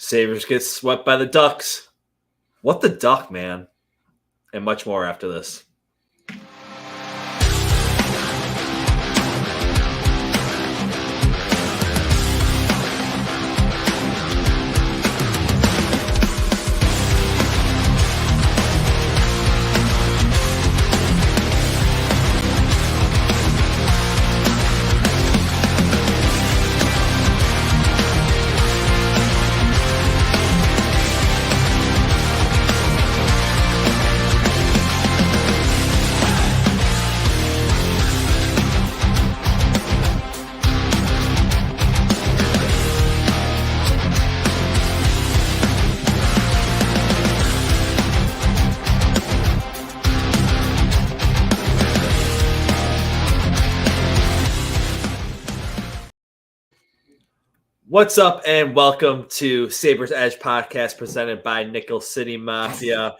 Sabres get swept by the Ducks. What the Duck, man? And much more after this. What's up, and welcome to Sabres Edge podcast presented by Nickel City Mafia.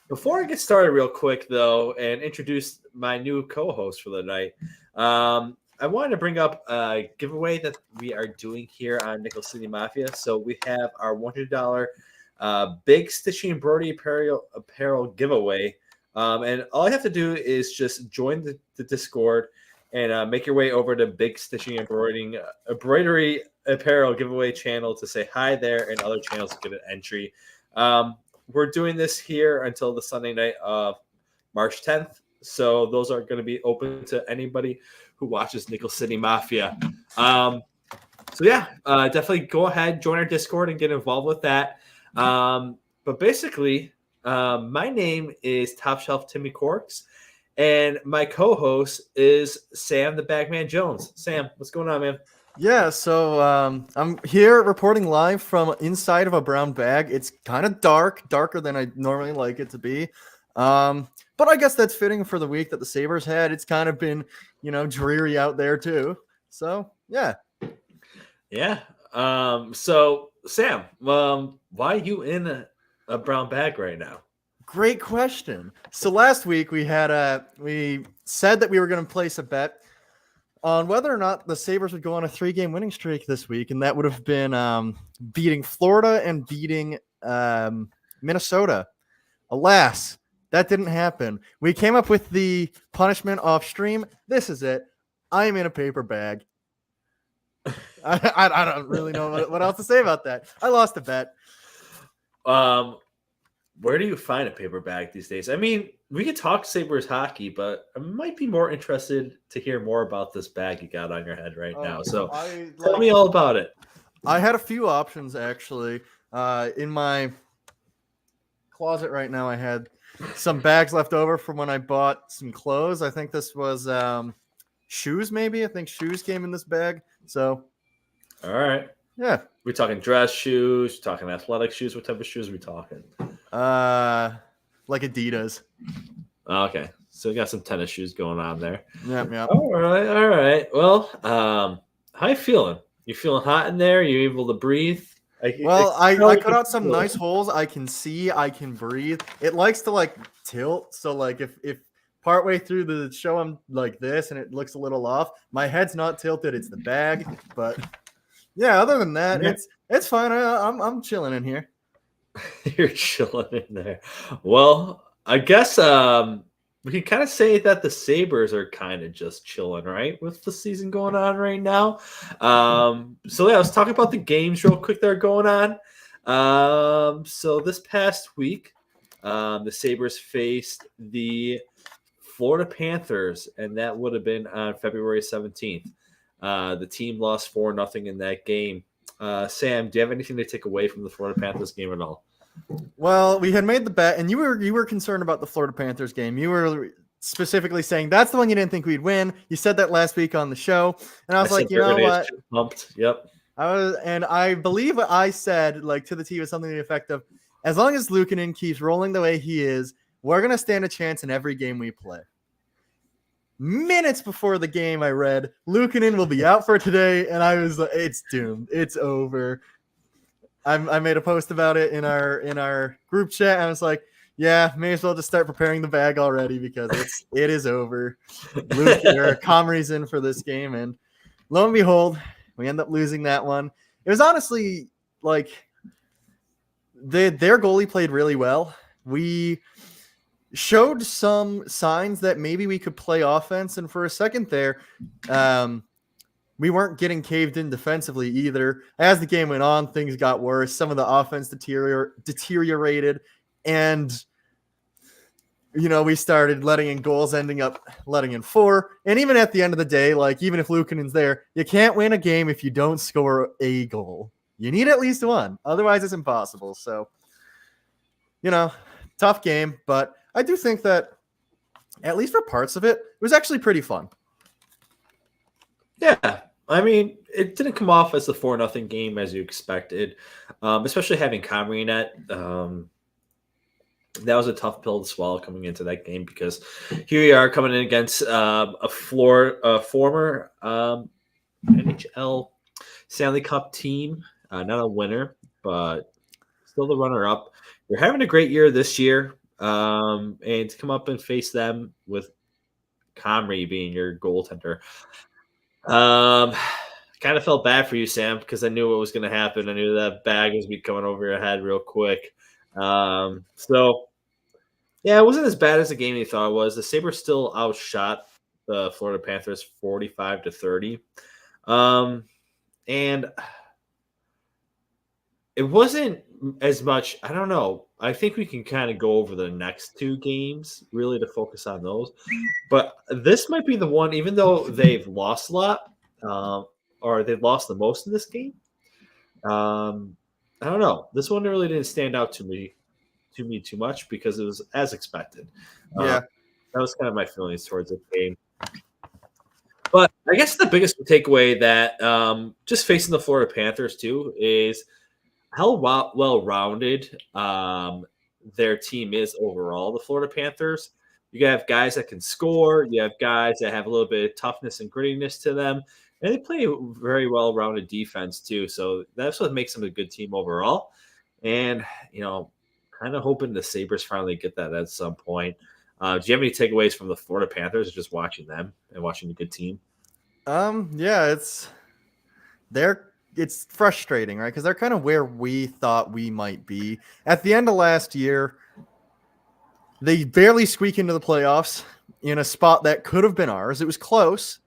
Before I get started real quick, though, and introduce my new co-host for the night, I wanted to bring up a giveaway that we are doing here on Nickel City Mafia. So we have our $100 Big Stitchy and Brody apparel giveaway. And all you have to do is just join the Discord and make your way over to Big Stitching Embroidery Apparel giveaway channel to say hi there, and other channels to get an entry. We're doing this here until the Sunday night of March 10th. So those are going to be open to anybody who watches Nickel City Mafia. Definitely go ahead, join our Discord, and get involved with that. But basically, my name is Top Shelf Timmy Corks. And my co-host is Sam the Bagman Jones. Sam, what's going on, man? Yeah, so I'm here reporting live from inside of a brown bag. It's kind of darker than I normally like it to be. But I guess that's fitting for the week that the Sabres had. It's kind of been, dreary out there too. So, yeah. Yeah. So, Sam, why are you in a brown bag right now? Great question. So last week we said that we were going to place a bet on whether or not the Sabres would go on a 3-game winning streak this week, and that would have been beating Florida and beating Minnesota. Alas, that didn't happen. We came up with the punishment off stream. This is it. I am in a paper bag. I don't really know what else to say about that. I lost a bet. Where do you find a paper bag these days? I mean, we could talk Sabres hockey, but I might be more interested to hear more about this bag you got on your head right now. So tell me all about it. I had a few options, actually. In my closet right now, I had some bags left over from when I bought some clothes. I think this was shoes, maybe. I think shoes came in this bag. So, all right. Yeah. We're talking dress shoes, talking athletic shoes. What type of shoes are we talking? Like Adidas. Okay. So we got some tennis shoes going on there. Yeah. All right. Well, how you feeling? You feeling hot in there? Are you able to breathe? I cut out some nice holes. I can see, I can breathe. It likes to tilt. So if partway through the show I'm like this and it looks a little off, my head's not tilted. It's the bag, but yeah, other than that, it's fine. I'm chilling in here. You're chilling in there. Well, I guess we can kind of say that the Sabres are kind of just chilling, right, with the season going on right now. Let's talk about the games real quick that are going on. So this past week, the Sabres faced the Florida Panthers, and that would have been on February 17th. The team lost 4-0 in that game. Sam, do you have anything to take away from the Florida Panthers game at all? Well, we had made the bet, and you were concerned about the Florida Panthers game. You were specifically saying that's the one you didn't think we'd win. You said that last week on the show, and I was like, you know what? Pumped. Yep. I believe what I said, to the T, was something to the effect of, as long as Luukkonen keeps rolling the way he is, we're gonna stand a chance in every game we play. Minutes before the game, I read Luukkonen will be out for today, and I was like, "It's doomed. It's over." I made a post about it in our group chat. And I was like, "Yeah, may as well just start preparing the bag already because it is over." Comrie's in for this game, and lo and behold, we end up losing that one. It was honestly like their goalie played really well. We showed some signs that maybe we could play offense, and for a second there, we weren't getting caved in defensively either. As the game went on, things got worse. Some of the offense deteriorated, and we started letting in goals, ending up letting in 4. And even at the end of the day, like even if Luukkonen's there, you can't win a game if you don't score a goal. You need at least one. Otherwise, it's impossible. So, tough game. But I do think that, at least for parts of it, it was actually pretty fun. Yeah. I mean, it didn't come off as a 4-0 game as you expected, especially having Comrie in it. That was a tough pill to swallow coming into that game because here we are coming in against a former NHL Stanley Cup team, not a winner, but still the runner-up. You're having a great year this year, and to come up and face them with Comrie being your goaltender, kind of felt bad for you, Sam, because I knew what was going to happen. I knew that bag was be coming over your head real quick. So, yeah, it wasn't as bad as the game you thought it was. The Sabres still outshot the Florida Panthers 45-30. And it wasn't as much. I don't know. I think we can kind of go over the next 2 games really to focus on those. But this might be the one, even though they've lost a lot, or they've lost the most in this game. I don't know. This one really didn't stand out to me too much because it was as expected. Yeah. That was kind of my feelings towards the game. But I guess the biggest takeaway that just facing the Florida Panthers too is how well-rounded their team is overall. The Florida Panthers, you have guys that can score. You have guys that have a little bit of toughness and grittiness to them. And they play a very well-rounded defense too. So that's what makes them a good team overall. And, kind of hoping the Sabres finally get that at some point. Do you have any takeaways from the Florida Panthers or just watching them and watching a good team? Yeah, it's frustrating, right? Because they're kind of where we thought we might be. At the end of last year, they barely squeak into the playoffs in a spot that could have been ours. It was close.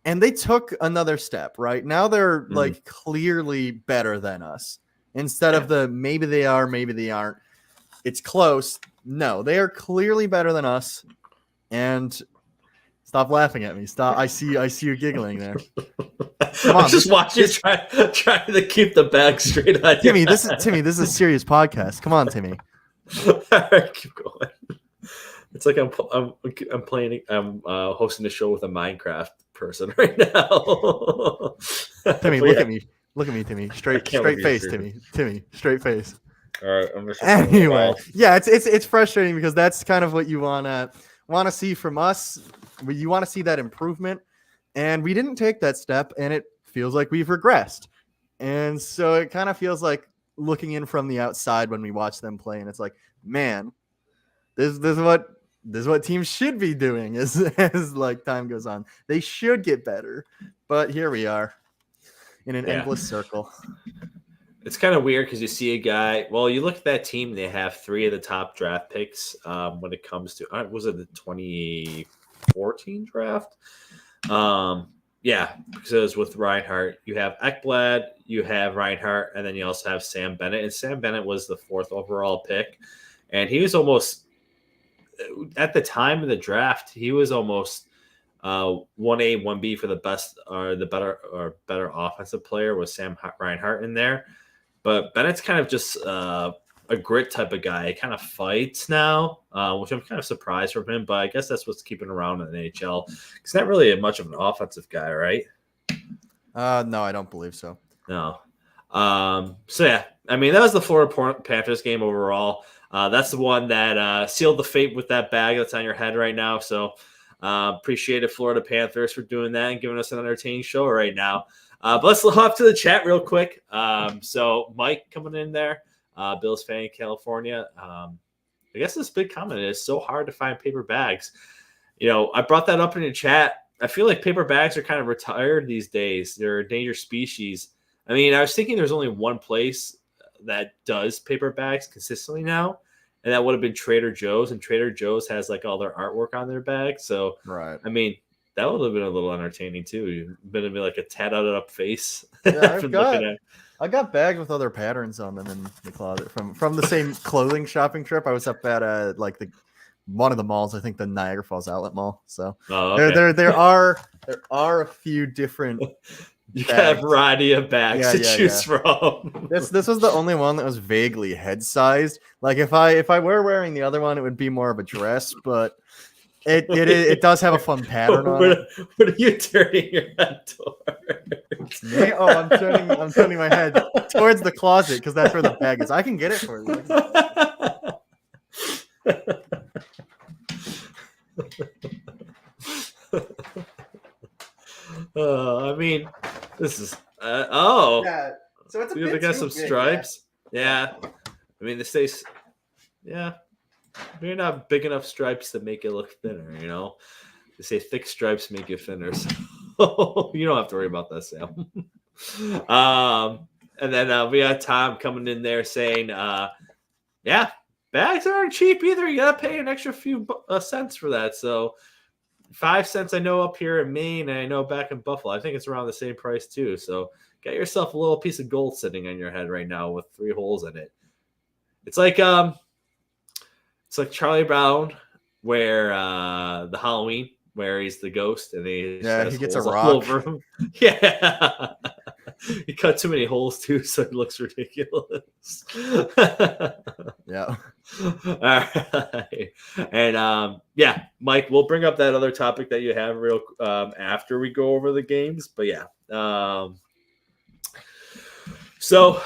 And they took another step, right? Now they're like clearly better than us. Instead of the maybe they are, maybe they aren't. It's close. No, they are clearly better than us. And stop laughing at me. Stop. I see you giggling there. Come on, I'm just watching you trying to keep the bag straight on Timmy, this is a serious podcast. Come on, Timmy. All right, keep going. It's like I'm hosting a show with a Minecraft person right now. Timmy, look at me. Look at me, Timmy. Straight face, Timmy. Timmy, straight face. All right, I'm just anyway, yeah, it's frustrating because that's kind of what you want to see from us. You want to see that improvement, and we didn't take that step, and it feels like we've regressed. And so it kind of feels like looking in from the outside when we watch them play, and it's like, man, this is what teams should be doing as like time goes on. They should get better, but here we are in an endless circle. It's kind of weird because you see a guy. Well, you look at that team; they have 3 of the top draft picks when it comes to was it the 2014 draft? Yeah, because with Reinhart, you have Ekblad, you have Reinhart, and then you also have Sam Bennett. And Sam Bennett was the 4th overall pick, and he was almost at the time of the draft. He was almost 1A, 1B for the best or the better offensive player with Sam Reinhart in there. But Bennett's kind of just a grit type of guy. He kind of fights now, which I'm kind of surprised from him. But I guess that's what's keeping him around in the NHL. He's not really much of an offensive guy, right? No, I don't believe so. No. So, yeah. I mean, that was the Florida Panthers game overall. That's the one that sealed the fate with that bag that's on your head right now. So, appreciate it, Florida Panthers, for doing that and giving us an entertaining show right now. But let's hop to the chat real quick. So Mike coming in there, Bills fan in California. I guess this big comment is so hard to find paper bags. I brought that up in the chat. I feel like paper bags are kind of retired these days. They're a endangered species. I mean, I was thinking there's only one place that does paper bags consistently now, and that would have been Trader Joe's, and Trader Joe's has like all their artwork on their bag. So, Right. I mean, that would have been a little entertaining too. You've been like a tatted up face. Yeah, I've been looking at. I got bags with other patterns on them in the closet from the same clothing shopping trip. I was up at like one of the malls, I think the Niagara Falls Outlet Mall. So there are a few different. You got a variety of bags to choose from. This was the only one that was vaguely head sized. Like if I were wearing the other one, it would be more of a dress, but it does have a fun pattern on it. What are you turning your head towards? Me? Oh, I'm turning my head towards the closet because that's where the bag is. I can get it for you. I mean, this is Yeah, so it's a we bit got too some big, stripes. Yeah. I mean, this stays. Yeah, maybe not big enough stripes to make it look thinner. You know, they say thick stripes make you thinner, so you don't have to worry about that, Sam. And then we got Tom coming in there saying, "Yeah, bags aren't cheap either. You gotta pay an extra few cents for that." So 5 cents I know up here in Maine, and I know back in Buffalo, I think it's around the same price too. So get yourself a little piece of gold sitting on your head right now with 3 holes in it. It's like Charlie Brown, where the Halloween, where he's the ghost, and he gets a all rock over him. Yeah, he cut too many holes too, so it looks ridiculous. Yeah. All right. And yeah, Mike, we'll bring up that other topic that you have real after we go over the games. But yeah. So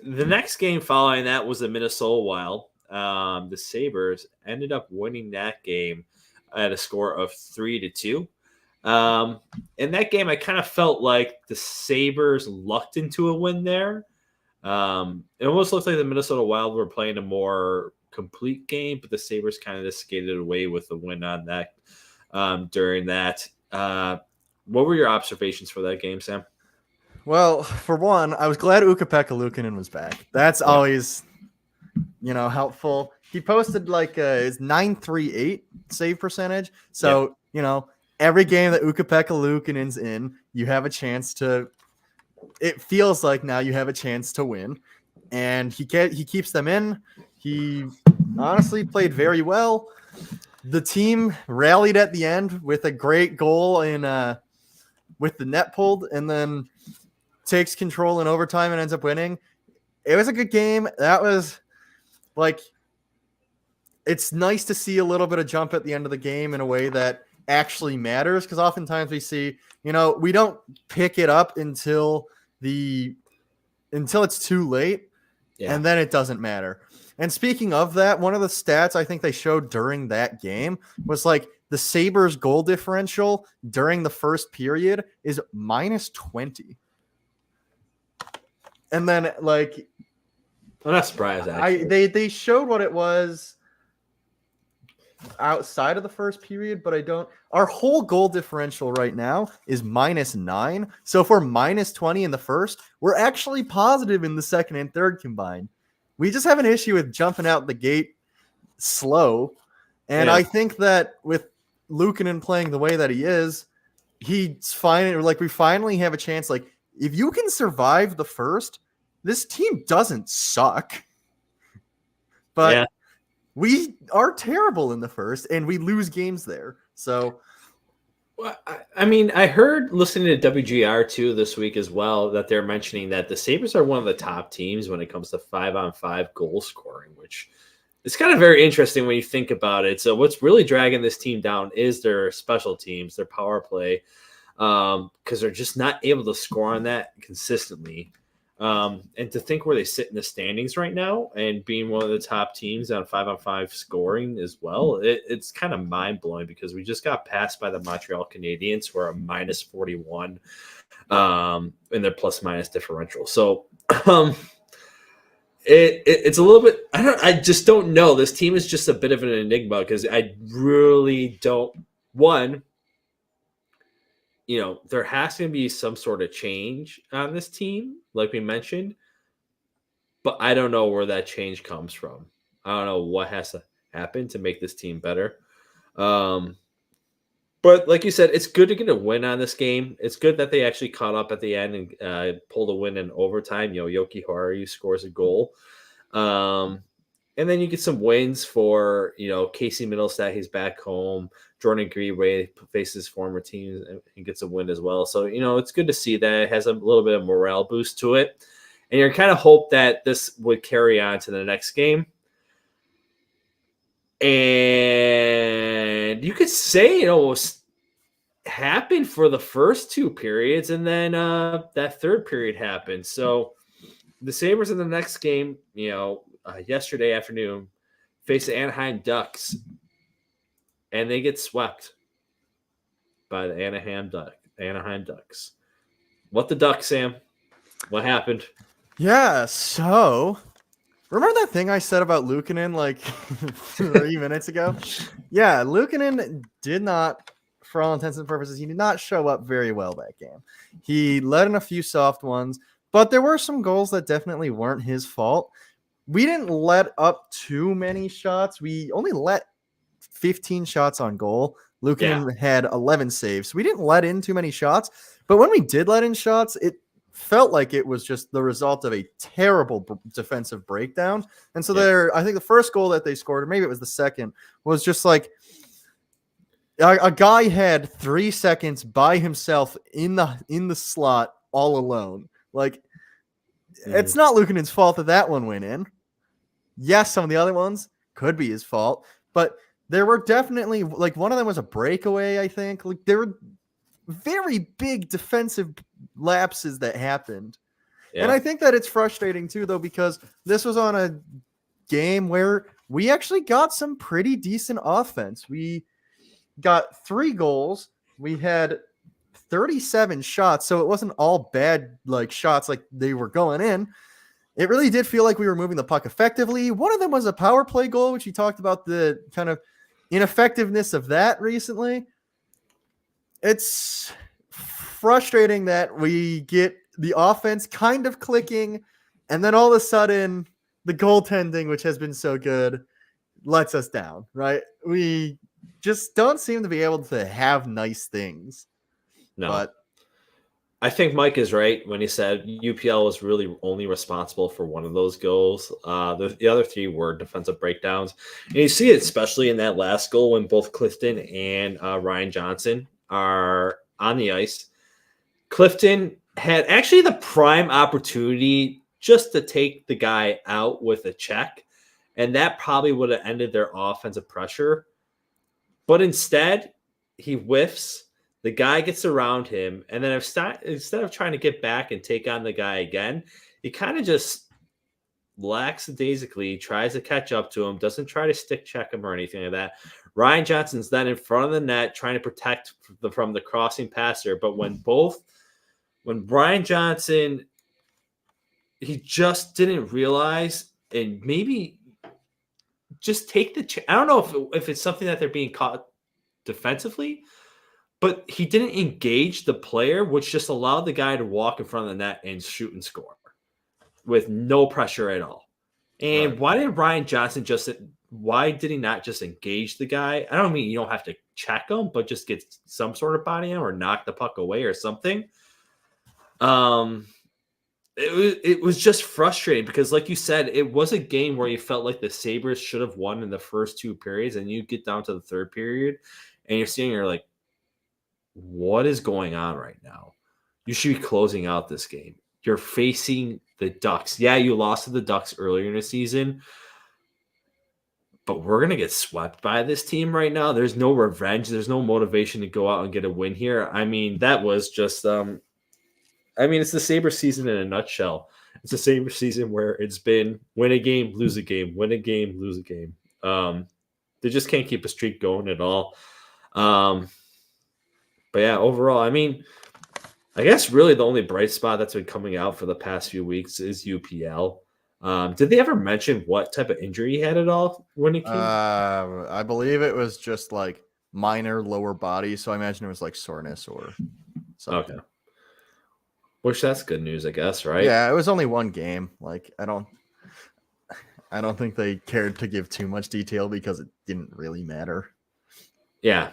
the next game following that was the Minnesota Wild. The Sabres ended up winning that game at a score of 3-2. In that game, I kind of felt like the Sabres lucked into a win there. It almost looked like the Minnesota Wild were playing a more complete game, but the Sabres kind of just skated away with the win on that during that. What were your observations for that game, Sam? Well, for one, I was glad Ukko-Pekka Luukkonen was back. That's always, helpful. He posted like his .938 save percentage. So, every game that Ukko-Pekka Luukkonen's in, you have a chance to. It feels like now you have a chance to win, and he keeps them in. He honestly played very well. The team rallied at the end with a great goal with the net pulled, and then takes control in overtime and ends up winning. It was a good game. That was like, it's nice to see a little bit of jump at the end of the game in a way that actually matters, because oftentimes we see, we don't pick it up until it's too late, and then it doesn't matter. And speaking of that, one of the stats I think they showed during that game was like the Sabres goal differential during the first period is -20. And then like, I'm not surprised. Actually, they showed what it was outside of the first period, but I don't. Our whole goal differential right now is -9. So if we're -20 in the first, we're actually positive in the second and third combined. We just have an issue with jumping out the gate slow. And I think that with Luukkonen playing the way that he is, he's fine. Like, we finally have a chance. Like, if you can survive the first, this team doesn't suck. But we are terrible in the first, and we lose games there. So, well, I mean, I heard listening to WGR too this week as well that they're mentioning that the Sabres are one of the top teams when it comes to 5-on-5 goal scoring, which is kind of very interesting when you think about it. So what's really dragging this team down is their special teams, their power play, because they're just not able to score on that consistently. And to think where they sit in the standings right now and being one of the top teams on 5-on-5 scoring as well, it's kind of mind-blowing, because we just got passed by the Montreal Canadiens, who are a -41 in their plus-minus differential. So it's a little bit, I just don't know. This team is just a bit of an enigma, because I really don't, one, there has to be some sort of change on this team, like we mentioned, but I don't know where that change comes from. I don't know what has to happen to make this team better. But like you said, it's good to get a win on this game. It's good that they actually caught up at the end and pulled a win in overtime. Yoki Haru scores a goal. And then you get some wins for, Casey Middlestat. He's back home. Jordan Greenway faces former teams and gets a win as well. So, it's good to see that. It has a little bit of morale boost to it. And you're kind of hope that this would carry on to the next game. And you could say it almost happened for the first two periods, and then that third period happened. So the Sabres in the next game, yesterday afternoon, face the Anaheim Ducks, and they get swept by the Anaheim Ducks. What the Ducks, Sam? What happened? Yeah, so remember that thing I said about Luukkonen like 3 minutes ago? Yeah, Luukkonen did not, for all intents and purposes, he did not show up very well that game. He let in a few soft ones, but there were some goals that definitely weren't his fault. We didn't let up too many shots. We only let 15 shots on goal. Luukkonen had 11 saves. So we didn't let in too many shots. But when we did let in shots, it felt like it was just the result of a terrible defensive breakdown. And so I think the first goal that they scored, or maybe it was the second, was just like a guy had 3 seconds by himself in the slot all alone. Like, it's not Luukkonen's fault that one went in. Yes, some of the other ones could be his fault, but there were definitely, like, one of them was a breakaway, I think. Like, there were very big defensive lapses that happened. Yeah. And I think that it's frustrating too, though, because this was on a game where we actually got some pretty decent offense. We got 3 goals. We had 37 shots, so it wasn't all bad like shots like they were going in. It really did feel like we were moving the puck effectively. One of them was a power play goal, which you talked about the kind of ineffectiveness of that recently. It's frustrating that we get the offense kind of clicking, and then all of a sudden the goaltending, which has been so good, lets us down, right? We just don't seem to be able to have nice things. No. But I think Mike is right when he said UPL was really only responsible for one of those goals. The other 3 were defensive breakdowns. And you see it especially in that last goal when both Clifton and Ryan Johnson are on the ice. Clifton had actually the prime opportunity just to take the guy out with a check, and that probably would have ended their offensive pressure. But instead, he whiffs. The guy gets around him, and then instead of trying to get back and take on the guy again, he kind of just lackadaisically tries to catch up to him, doesn't try to stick check him or anything like that. Ryan Johnson's then in front of the net trying to protect from the crossing passer, but when Ryan Johnson, he just didn't realize, and maybe just take the I don't know if it's something that they're being caught defensively, but he didn't engage the player, which just allowed the guy to walk in front of the net and shoot and score with no pressure at all. And Why did Ryan Johnson why did he not just engage the guy? I don't mean you don't have to check him, but just get some sort of body on or knock the puck away or something. It was just frustrating because, like you said, it was a game where you felt like the Sabres should have won in the first 2 periods, and you get down to the third period, and you're like, what is going on right now? You should be closing out this game. You're facing the Ducks. Yeah, you lost to the Ducks earlier in the season, but we're going to get swept by this team right now. There's no revenge. There's no motivation to go out and get a win here. I mean, that was just it's the Sabres season in a nutshell. It's the Sabres season where it's been win a game, lose a game, win a game, lose a game. They just can't keep a streak going at all. But yeah, overall, I mean, I guess really the only bright spot that's been coming out for the past few weeks is UPL. Did they ever mention what type of injury he had at all when he came? I believe it was just like minor lower body, so I imagine it was like soreness or Okay. Which that's good news, I guess, right? Yeah, it was only one game. Like I don't think they cared to give too much detail because it didn't really matter. Yeah.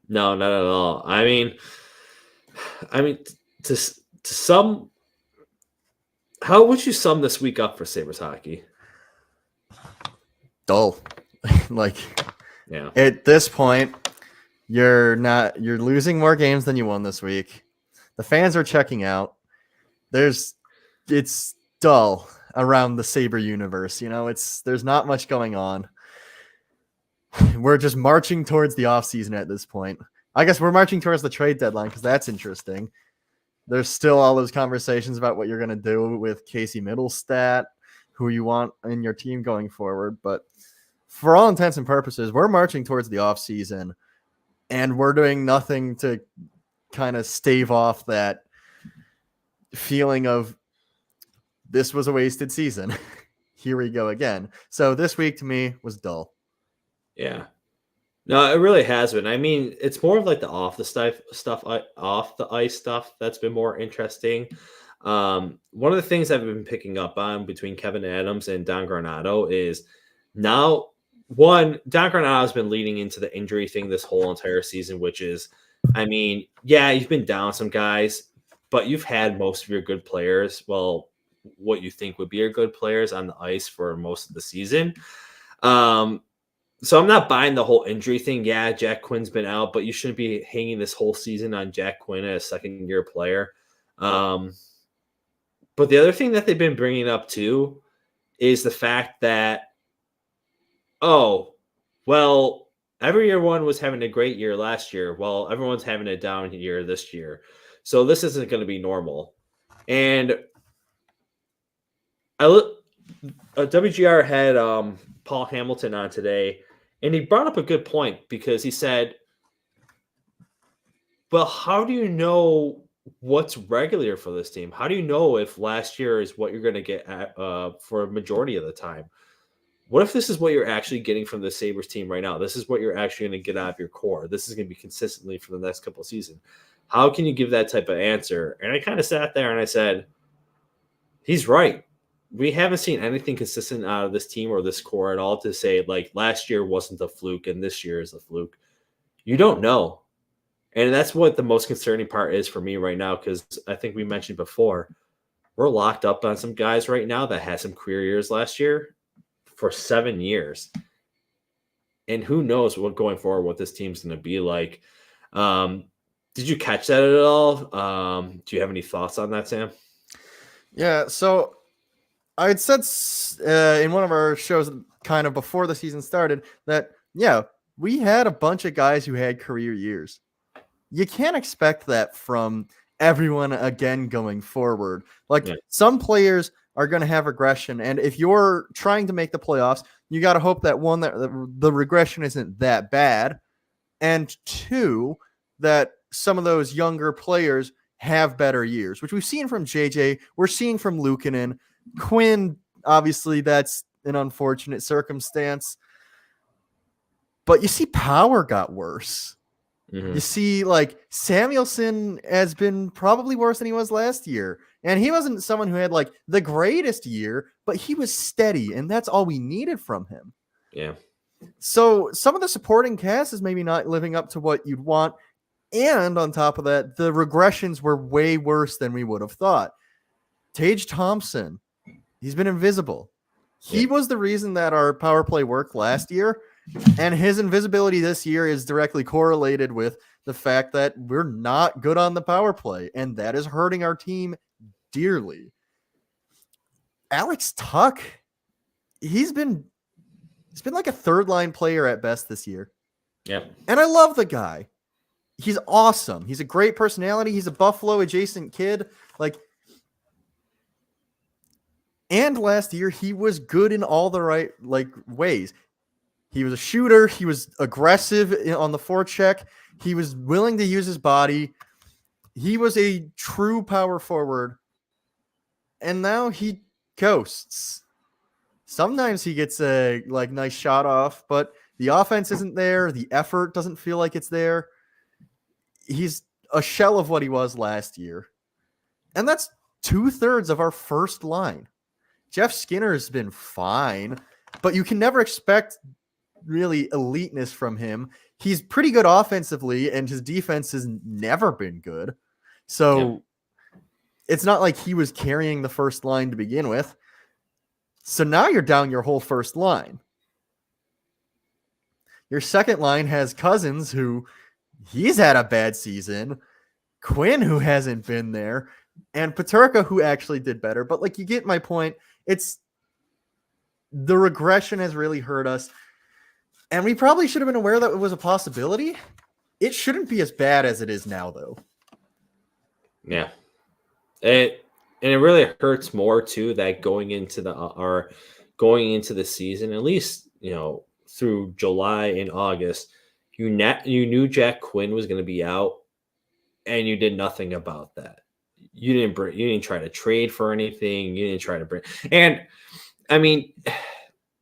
No, not at all. I mean, to sum, how would you sum this week up for Sabres hockey? Dull. Like Yeah. at this point, you're losing more games than you won this week. The fans are checking out. It's dull around the Sabre universe. There's not much going on. We're just marching towards the offseason at this point. I guess we're marching towards the trade deadline because that's interesting. There's still all those conversations about what you're going to do with Casey Middlestat, who you want in your team going forward. But for all intents and purposes, we're marching towards the offseason, and we're doing nothing to kind of stave off that feeling of this was a wasted season. Here we go again. So this week to me was dull. Yeah. No, it really has been. I mean, it's more of like the off the ice stuff that's been more interesting. One of the things I've been picking up on between Kevin Adams and Don Granato is now Don Granato has been leading into the injury thing this whole entire season, which is, I mean, yeah, you've been down some guys, but you've had most of your good players, well, what you think would be your good players on the ice for most of the season. So I'm not buying the whole injury thing. Yeah, Jack Quinn's been out, but you shouldn't be hanging this whole season on Jack Quinn as a second-year player. But the other thing that they've been bringing up too is the fact that, everyone was having a great year last year. Well, everyone's having a down year this year. So this isn't going to be normal. And WGR had Paul Hamilton on today, and he brought up a good point because he said, well, how do you know what's regular for this team? How do you know if last year is what you're going to get for a majority of the time? What if this is what you're actually getting from the Sabres team right now? This is what you're actually going to get out of your core. This is going to be consistently for the next couple of seasons. How can you give that type of answer? And I kind of sat there and I said, he's right. We haven't seen anything consistent out of this team or this core at all to say, like, last year wasn't a fluke and this year is a fluke. You don't know. And that's what the most concerning part is for me right now, because I think we mentioned before, we're locked up on some guys right now that had some career years last year for 7 years. And who knows what going forward, what this team's going to be like. Did you catch that at all? Do you have any thoughts on that, Sam? Yeah, so I had said in one of our shows kind of before the season started that, yeah, we had a bunch of guys who had career years. You can't expect that from everyone again going forward. Like, some players are going to have regression, and if you're trying to make the playoffs, you got to hope that one, that the regression isn't that bad, and two, that some of those younger players have better years, which we've seen from JJ. We're seeing from Luukkonen. Quinn, obviously, that's an unfortunate circumstance. But you see Power got worse. Mm-hmm. You see, like, Samuelson has been probably worse than he was last year. And he wasn't someone who had, like, the greatest year, but he was steady, and that's all we needed from him. Yeah. So some of the supporting cast is maybe not living up to what you'd want. And on top of that, the regressions were way worse than we would have thought. Tage Thompson, he's been invisible. He was the reason that our power play worked last year. And his invisibility this year is directly correlated with the fact that we're not good on the power play. And that is hurting our team dearly. Alex Tuch, he's been like a third line player at best this year. Yeah. And I love the guy. He's awesome. He's a great personality. He's a Buffalo adjacent kid. And last year he was good in all the right ways. He was a shooter. He was aggressive on the forecheck. He was willing to use his body. He was a true power forward. And now he ghosts. Sometimes he gets a nice shot off, but the offense isn't there. The effort doesn't feel like it's there. He's a shell of what he was last year. And that's 2/3 of our first line. Jeff Skinner has been fine, but you can never expect really eliteness from him. He's pretty good offensively, and his defense has never been good. So it's not like he was carrying the first line to begin with. So now you're down your whole first line. Your second line has Cousins, who he's had a bad season, Quinn, who hasn't been there, and Peterka, who actually did better. But like, you get my point. It's the regression has really hurt us. And we probably should have been aware that it was a possibility. It shouldn't be as bad as it is now, though. Yeah. And it really hurts more too that going into the season, at least, through July and August, you knew Jack Quinn was going to be out, and you did nothing about that. You didn't try to trade for anything. You didn't try to bring, and I mean,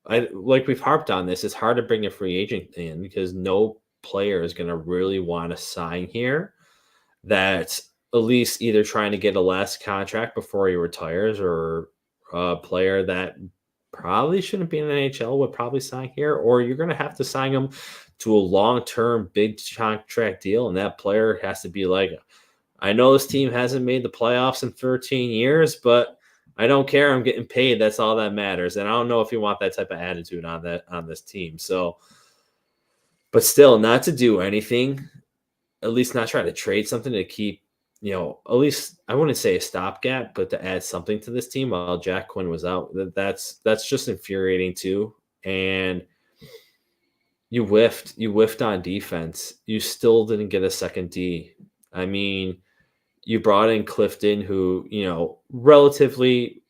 like we've harped on this, it's hard to bring a free agent in because no player is going to really want to sign here. That's at least either trying to get a last contract before he retires, or a player that probably shouldn't be in the NHL would probably sign here, or you're going to have to sign him to a long-term big contract deal. And that player has to be like, I know this team hasn't made the playoffs in 13 years, but I don't care. I'm getting paid. That's all that matters. And I don't know if you want that type of attitude on this team. So, but still, not to do anything, at least not try to trade something to keep, at least I wouldn't say a stopgap, but to add something to this team while Jack Quinn was out. That's just infuriating too. And you whiffed on defense. You still didn't get a second D. I mean, you brought in Clifton, who, relatively,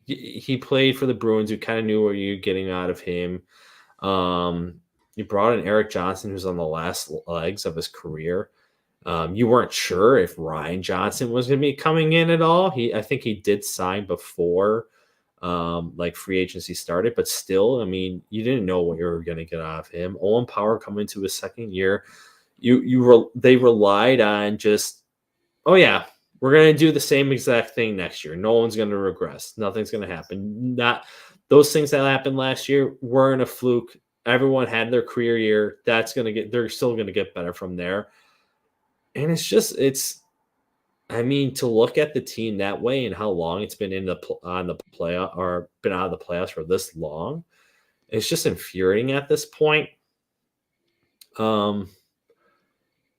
he played for the Bruins. You kind of knew what you were getting out of him. You brought in Eric Johnson, who's on the last legs of his career. You weren't sure if Ryan Johnson was going to be coming in at all. I think he did sign before free agency started, but still, I mean, you didn't know what you were going to get out of him. Owen Power coming into his second year. They relied on just, oh yeah, we're going to do the same exact thing next year. No one's going to regress. Nothing's going to happen. Not those things that happened last year weren't a fluke. Everyone had their career year. They're still going to get better from there. And to look at the team that way and how long it's been on the playoff or been out of the playoffs for this long, it's just infuriating at this point.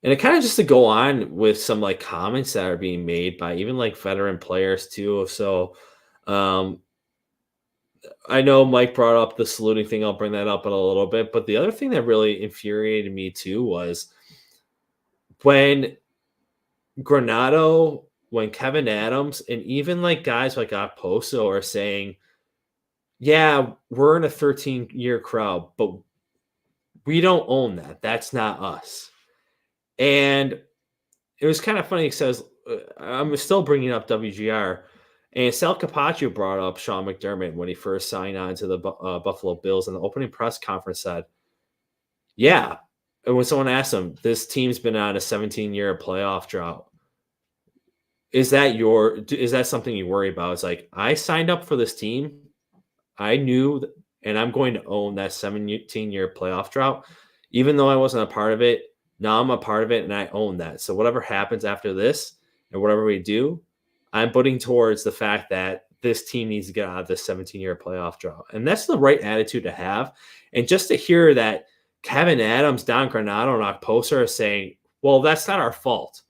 And it kind of just to go on with some like comments that are being made by even like veteran players too. So I know Mike brought up the saluting thing. I'll bring that up in a little bit. But the other thing that really infuriated me too was when Granato, when Kevin Adams, and even like guys like Okposo are saying, yeah, we're in a 13-year crowd, but we don't own that. That's not us. And it was kind of funny because I'm still bringing up WGR, and Sal Capaccio brought up Sean McDermott when he first signed on to the Buffalo Bills, and the opening press conference said, yeah. And when someone asked him, this team's been on a 17-year playoff drought. Is that something you worry about? It's like, I signed up for this team. I knew, and I'm going to own that 17-year playoff drought. Even though I wasn't a part of it, now I'm a part of it, and I own that. So whatever happens after this and whatever we do, I'm putting towards the fact that this team needs to get out of this 17-year playoff drought. And that's the right attitude to have. And just to hear that Kevin Adams, Don Granato, and Okposo are saying, well, that's not our fault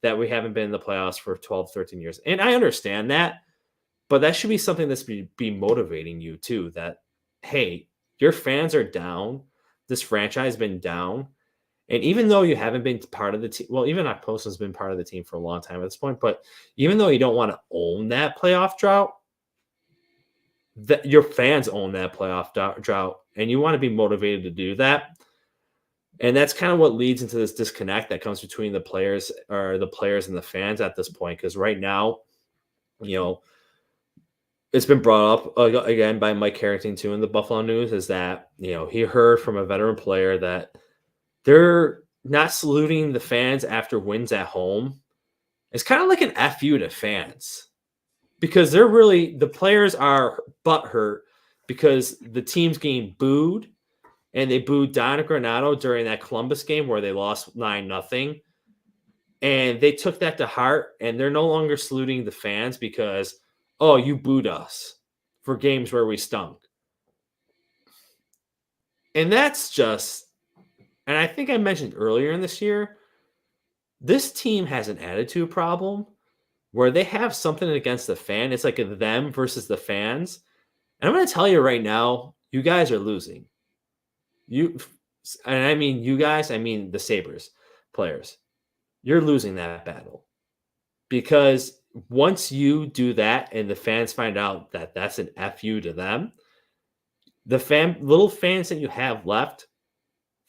that we haven't been in the playoffs for 12, 13 years. And I understand that, but that should be something that's be motivating you too, that, hey, your fans are down. This franchise has been down. And even though you haven't been part of the team, well, even Okposo has been part of the team for a long time at this point, but even though you don't want to own that playoff drought, that your fans own that playoff drought, and you want to be motivated to do that. And that's kind of what leads into this disconnect that comes between the players and the fans at this point. Because right now, it's been brought up again by Mike Harrington too in the Buffalo News, is that, he heard from a veteran player that they're not saluting the fans after wins at home is kind of like an FU to fans because the players are butthurt because the team's getting booed and they booed Don Granato during that Columbus game where they lost 9-0. And they took that to heart and they're no longer saluting the fans because, oh, you booed us for games where we stunk. And that's just, and I think I mentioned earlier in this year, this team has an attitude problem where they have something against the fan. It's like a them versus the fans. And I'm going to tell you right now, you guys are losing. And I mean you guys, I mean the Sabres players. You're losing that battle. Because once you do that and the fans find out that that's an FU to them, the little fans that you have left,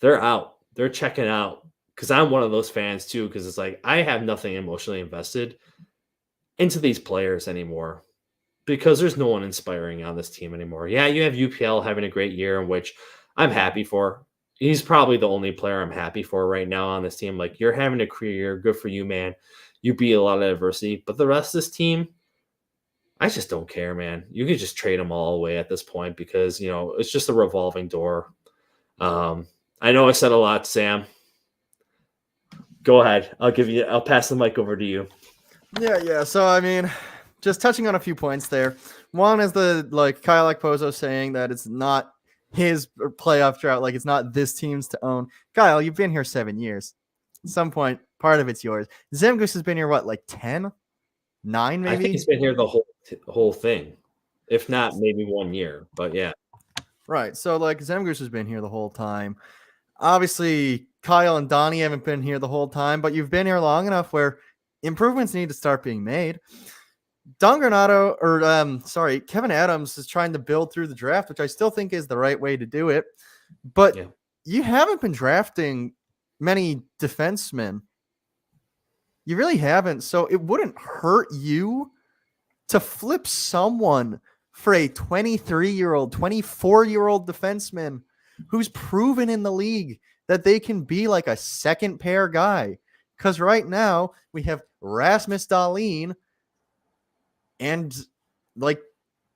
they're out. They're checking out. Because I'm one of those fans too, because it's like I have nothing emotionally invested into these players anymore because there's no one inspiring on this team anymore. Yeah, you have UPL having a great year, in which I'm happy for. He's probably the only player I'm happy for right now on this team. Like, you're having a career year. Good for you, man. You beat a lot of adversity. But the rest of this team, I just don't care, man. You can just trade them all away at this point because, it's just a revolving door. I know I said a lot, Sam. Go ahead. I'll pass the mic over to you. Yeah. So, I mean, just touching on a few points there. One is Kyle Ekpozo saying that it's not his playoff drought. Like, it's not this team's to own. Kyle, you've been here 7 years. At some point, part of it's yours. Zemgus has been here, 10? 9 maybe? I think he's been here the whole thing. If not, maybe 1 year. But yeah. Right. So, Zemgus has been here the whole time. Obviously, Kyle and Donnie haven't been here the whole time, but you've been here long enough where improvements need to start being made. Kevin Adams is trying to build through the draft, which I still think is the right way to do it. But you haven't been drafting many defensemen. You really haven't. So it wouldn't hurt you to flip someone for a 23-year-old, 24-year-old defenseman who's proven in the league that they can be like a second pair guy. Because right now we have Rasmus Dahlin and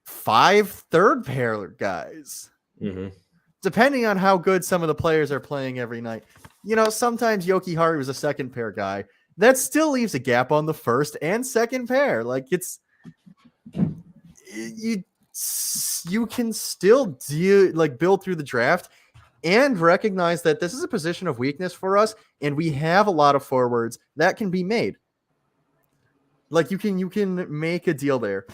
5 third pair guys. Mm-hmm. Depending on how good some of the players are playing every night. Sometimes Yoki Hari was a second pair guy. That still leaves a gap on the first and second pair. You can still build through the draft and recognize that this is a position of weakness for us, and we have a lot of forwards that can be made. You can make a deal there.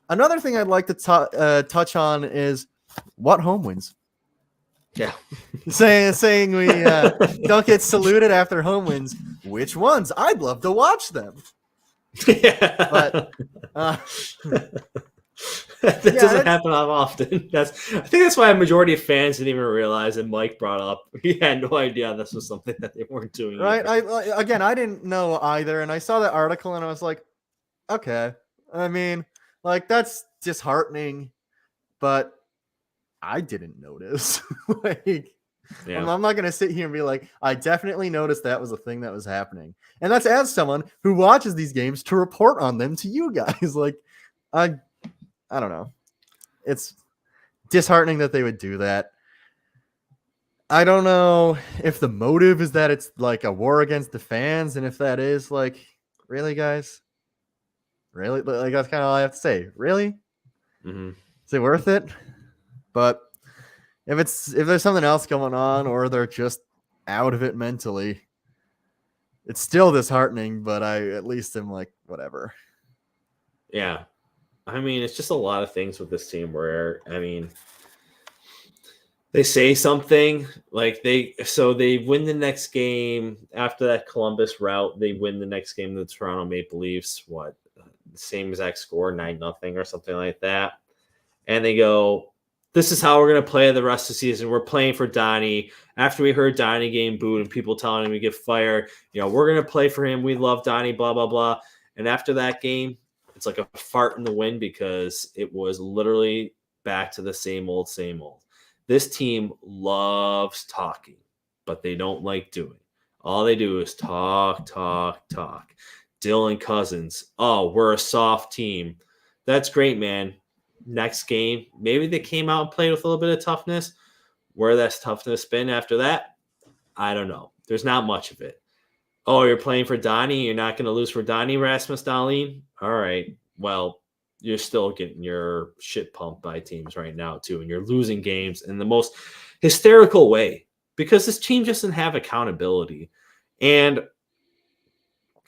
Another thing I'd like to touch on is what home wins. Yeah, saying we don't get saluted after home wins. Which ones? I'd love to watch them. Yeah, but that doesn't happen often. I think that's why a majority of fans didn't even realize, and Mike brought up. He had no idea this was something that they weren't doing. Right? I didn't know either, and I saw that article, and I was like, okay. I mean, that's disheartening, but I didn't notice. I'm not going to sit here and be like, I definitely noticed that was a thing that was happening. And that's as someone who watches these games to report on them to you guys. I don't know. It's disheartening that they would do that. I don't know if the motive is that it's a war against the fans. And if that is really, guys? Really? That's kind of all I have to say. Really? Mm-hmm. Is it worth it? But if there's something else going on, or they're just out of it mentally, it's still disheartening, but I at least am whatever. Yeah. I mean, it's just a lot of things with this team where, they say something they win the next game after that Columbus route. They win the next game, the Toronto Maple Leafs, the same exact score, 9-0 or something like that. And they go, this is how we're going to play the rest of the season. We're playing for Donnie. After we heard Donnie getting booed and people telling him to get fired, we're going to play for him. We love Donnie, blah, blah, blah. And after that game, it's like a fart in the wind because it was literally back to the same old, same old. This team loves talking, but they don't like doing. All they do is talk. Dylan Cousins, oh, we're a soft team. That's great, man. Next game, maybe they came out and played with a little bit of toughness. Where that's toughness been after that, I don't know. There's not much of it. Oh, you're playing for Donnie. You're not going to lose for Donnie, Rasmus Dahlin? All right. Well, you're still getting your shit pumped by teams right now, too. And you're losing games in the most hysterical way because this team just doesn't have accountability. And,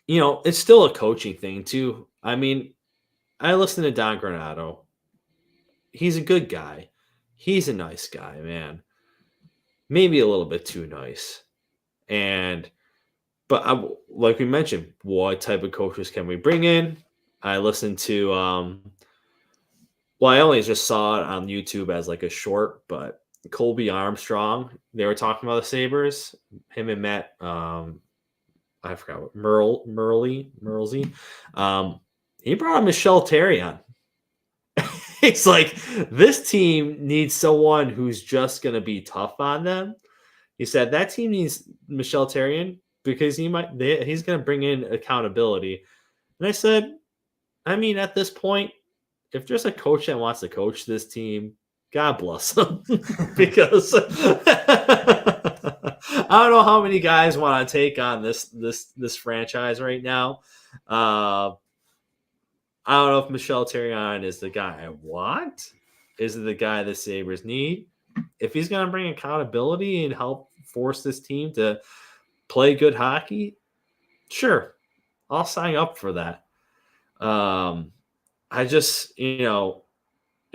it's still a coaching thing, too. I mean, I listen to Don Granato. He's a good guy. He's a nice guy, man. Maybe a little bit too nice. But like we mentioned, what type of coaches can we bring in? I listened to, I only just saw it on YouTube as like a short, but Colby Armstrong, they were talking about the Sabres, him and Matt, I forgot what, Merlsey. He brought Michel Therrien. It's like, this team needs someone who's just going to be tough on them. He said that team needs Michel Therrien because he's going to bring in accountability. And I said, I mean, at this point, if there's a coach that wants to coach this team, God bless him. Because I don't know how many guys want to take on this franchise right now. I don't know if Michel Therrien is the guy I want. Is it the guy the Sabres need? If he's going to bring accountability and help force this team to play good hockey, sure, I'll sign up for that. I just, it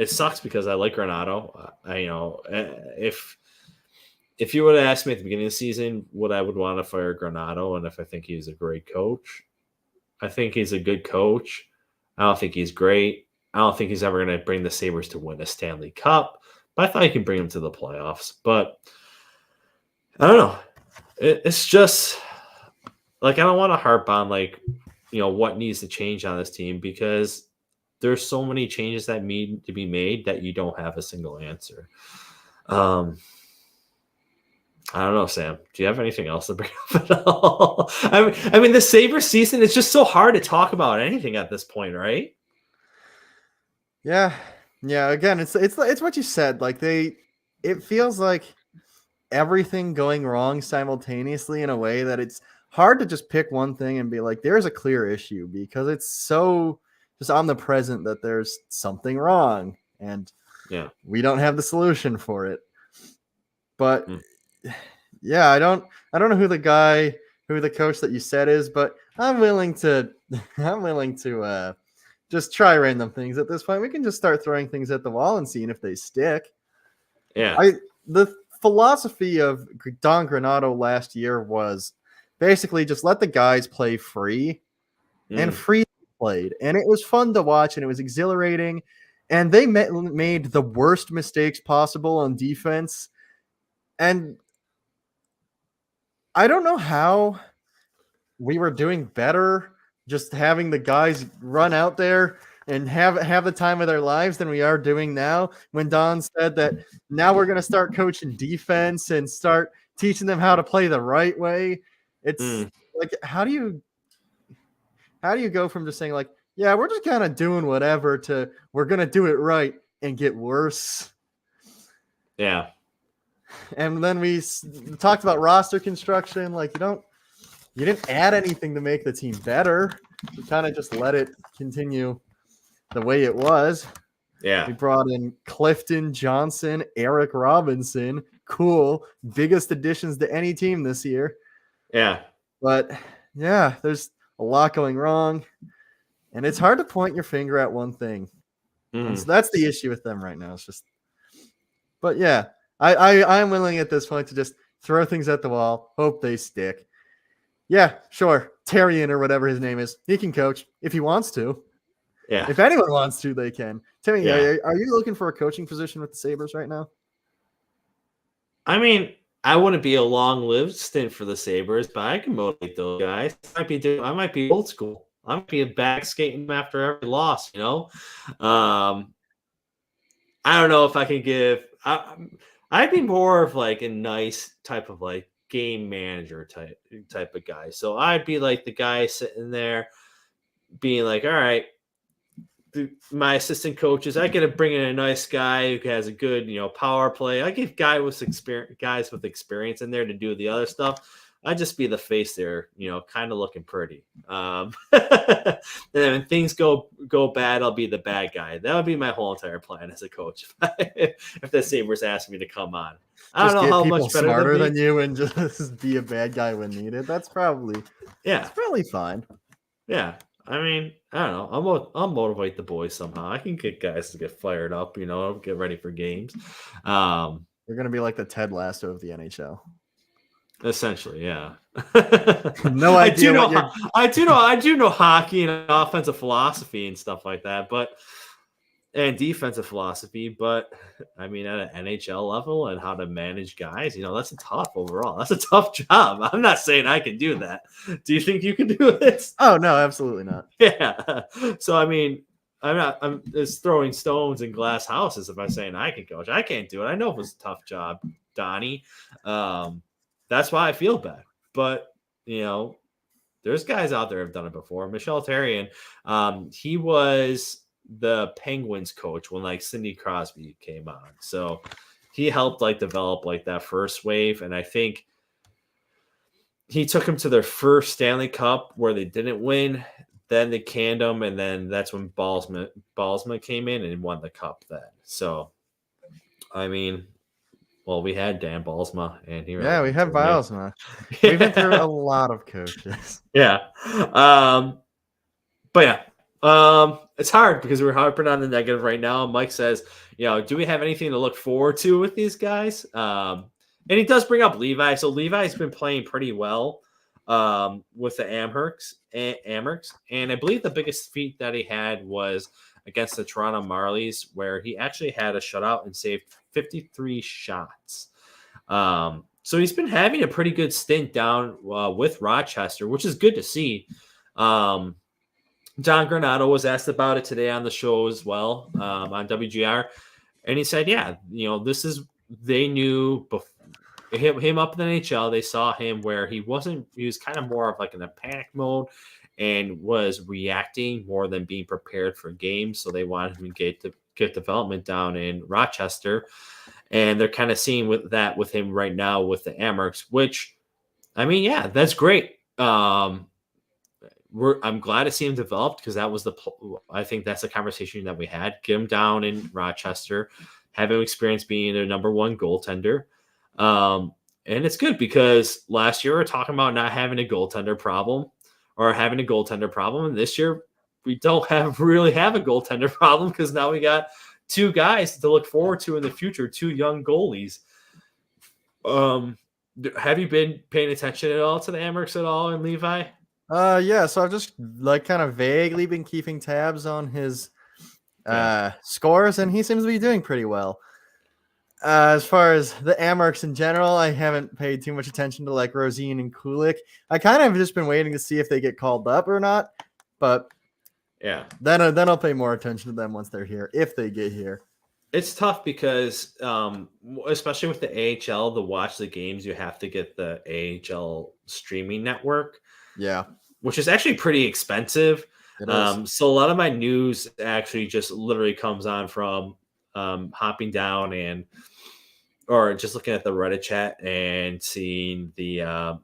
sucks because I like Granato. If you would have asked me at the beginning of the season what I would want to fire Granato and if I think he's a great coach, I think he's a good coach. I don't think he's great. I don't think he's ever going to bring the Sabres to win a Stanley Cup, but I thought he could bring them to the playoffs. But I don't know. It's just like, I don't want to harp on what needs to change on this team because there's so many changes that need to be made that you don't have a single answer. I don't know, Sam. Do you have anything else to bring up at all? I mean, the Sabres season is just so hard to talk about anything at this point, right? Yeah. Again, it's what you said. Like it feels like everything going wrong simultaneously in a way that it's hard to just pick one thing and be like, there's a clear issue because it's so just omnipresent that there's something wrong and we don't have the solution for it. But yeah, I don't know who the coach that you said is, but I'm willing to just try random things at this point. We can just start throwing things at the wall and seeing if they stick. Yeah. The philosophy of Don Granato last year was basically just let the guys play free and free played. And it was fun to watch and it was exhilarating. And they made the worst mistakes possible on defense. And I don't know how we were doing better just having the guys run out there and have the time of their lives than we are doing now. When Don said that now we're going to start coaching defense and start teaching them how to play the right way. It's like, how do you go from just saying like, yeah, we're just kind of doing whatever to we're going to do it right and get worse. Yeah. And then we talked about roster construction. Like you didn't add anything to make the team better. You kind of just let it continue the way it was. Yeah. We brought in Clifton Johnson, Eric Robinson. Cool. Biggest additions to any team this year. Yeah. But yeah, there's a lot going wrong. And it's hard to point your finger at one thing. And so that's the issue with them right now. It's just, but yeah, I'm willing at this point to just throw things at the wall, hope they stick. Yeah, sure. Therrien or whatever his name is, he can coach if he wants to. Yeah. If anyone wants to, they can. Tell me, are you looking for a coaching position with the Sabres right now? I mean, I wouldn't be a long-lived stint for the Sabres, but I can motivate those guys. I might be old school. I might be back skating after every loss, I don't know if I can give. I'd be more of like a nice type of like game manager type of guy. So I'd be like the guy sitting there being like, all right, my assistant coaches, I got to bring in a nice guy who has a good, power play. I give guys with experience in there to do the other stuff. I'd just be the face there, kind of looking pretty. And then when things go bad, I'll be the bad guy. That would be my whole entire plan as a coach if the Sabres asked me to come on. I don't know how much better smarter than you and just be a bad guy when needed. That's probably fine. Yeah. I mean, I don't know. I'll motivate the boys somehow. I can get guys to get fired up, get ready for games. You're gonna be like the Ted Lasso of the NHL. Essentially, yeah. No idea. I do know hockey and offensive philosophy and stuff like that, and defensive philosophy. But I mean, at an NHL level and how to manage guys, that's a tough overall. That's a tough job. I'm not saying I can do that. Do you think you can do this? Oh no, absolutely not. Yeah. So I mean, I'm just throwing stones in glass houses if I'm saying I can coach. I can't do it. I know it was a tough job, Donnie. That's why I feel bad. But, there's guys out there who have done it before. Michel Therrien, he was the Penguins coach when Sidney Crosby came on. So he helped develop that first wave. And I think he took them to their first Stanley Cup where they didn't win. Then they canned them. And then that's when Balsma came in and won the cup then. So, I mean, well, we had Dan Balsma, and we had Balsma. We've been through a lot of coaches. Yeah, but yeah, it's hard because we're harping on the negative right now. Mike says, do we have anything to look forward to with these guys? And he does bring up Levi. So Levi's been playing pretty well with the Amherst, and I believe the biggest feat that he had was against the Toronto Marlies, where he actually had a shutout and saved 53 shots. So he's been having a pretty good stint down with Rochester, which is good to see. John Granado was asked about it today on the show as well, on WGR. And he said, they knew him up in the NHL. They saw him where he was kind of more of in a panic mode and was reacting more than being prepared for games. So they wanted him to get development down in Rochester. And they're kind of seeing with him right now with the Amherst, which, I mean, yeah, that's great. I'm glad to see him developed because I think that's the conversation that we had. Get him down in Rochester, have him experience being their number one goaltender. And it's good because last year we were talking about not having a goaltender problem. And this year we don't really have a goaltender problem because now we got two guys to look forward to in the future, two young goalies. Have you been paying attention at all to the Amherst at all and Levi? Yeah, so I've just kind of vaguely been keeping tabs on his scores, and he seems to be doing pretty well. As far as the Amherst in general, I haven't paid too much attention to Rosine and Kulik. I kind of just been waiting to see if they get called up or not, but yeah, then I'll pay more attention to them once they're here, if they get here. It's tough because, especially with the AHL, to watch the games, you have to get the AHL streaming network. Yeah, which is actually pretty expensive. So a lot of my news actually just literally comes on from hopping down or just looking at the Reddit chat and seeing the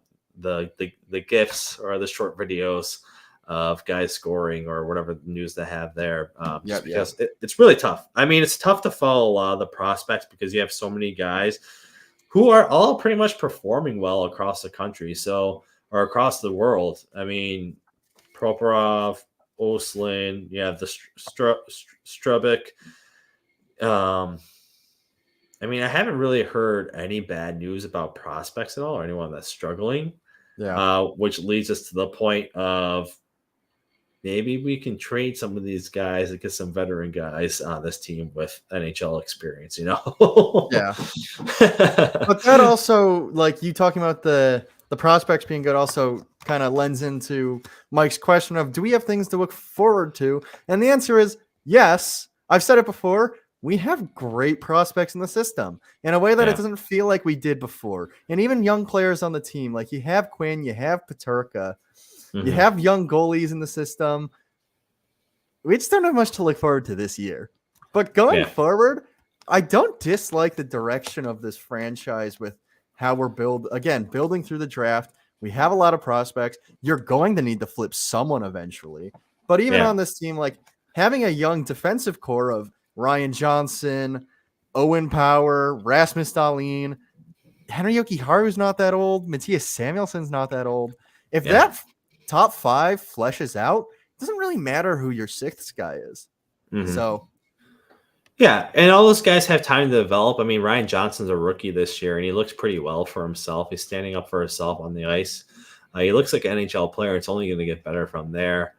GIFs or the short videos of guys scoring or whatever news they have there. Because it's really tough. I mean, it's tough to follow a lot of the prospects because you have so many guys who are all pretty much performing well across the country. Or across the world. I mean, Provorov, Oslin, the Strubic. I mean, I haven't really heard any bad news about prospects at all or anyone that's struggling. Yeah. Which leads us to the point of maybe we can trade some of these guys and get some veteran guys on this team with NHL experience, Yeah. But that also, you talking about the prospects being good also kind of lends into Mike's question of, do we have things to look forward to? And the answer is yes. I've said it before. we have great prospects in the system in a way that it doesn't feel like we did before. And even young players on the team, like you have Quinn, you have Peterka, you have young goalies in the system. We just don't have much to look forward to this year. But going forward, I don't dislike the direction of this franchise with how we're building through the draft. We have a lot of prospects. You're going to need to flip someone eventually. But even on this team, like having a young defensive core of Ryan Johnson, Owen Power, Rasmus Dahlin, Henry Haru's not that old. Matthias Samuelson's not that old. If that top 5 fleshes out, it doesn't really matter who your 6th guy is. So, yeah, and all those guys have time to develop. I mean, Ryan Johnson's a rookie this year, and he looks pretty well for himself. He's standing up for himself on the ice. He looks like an NHL player. It's only going to get better from there.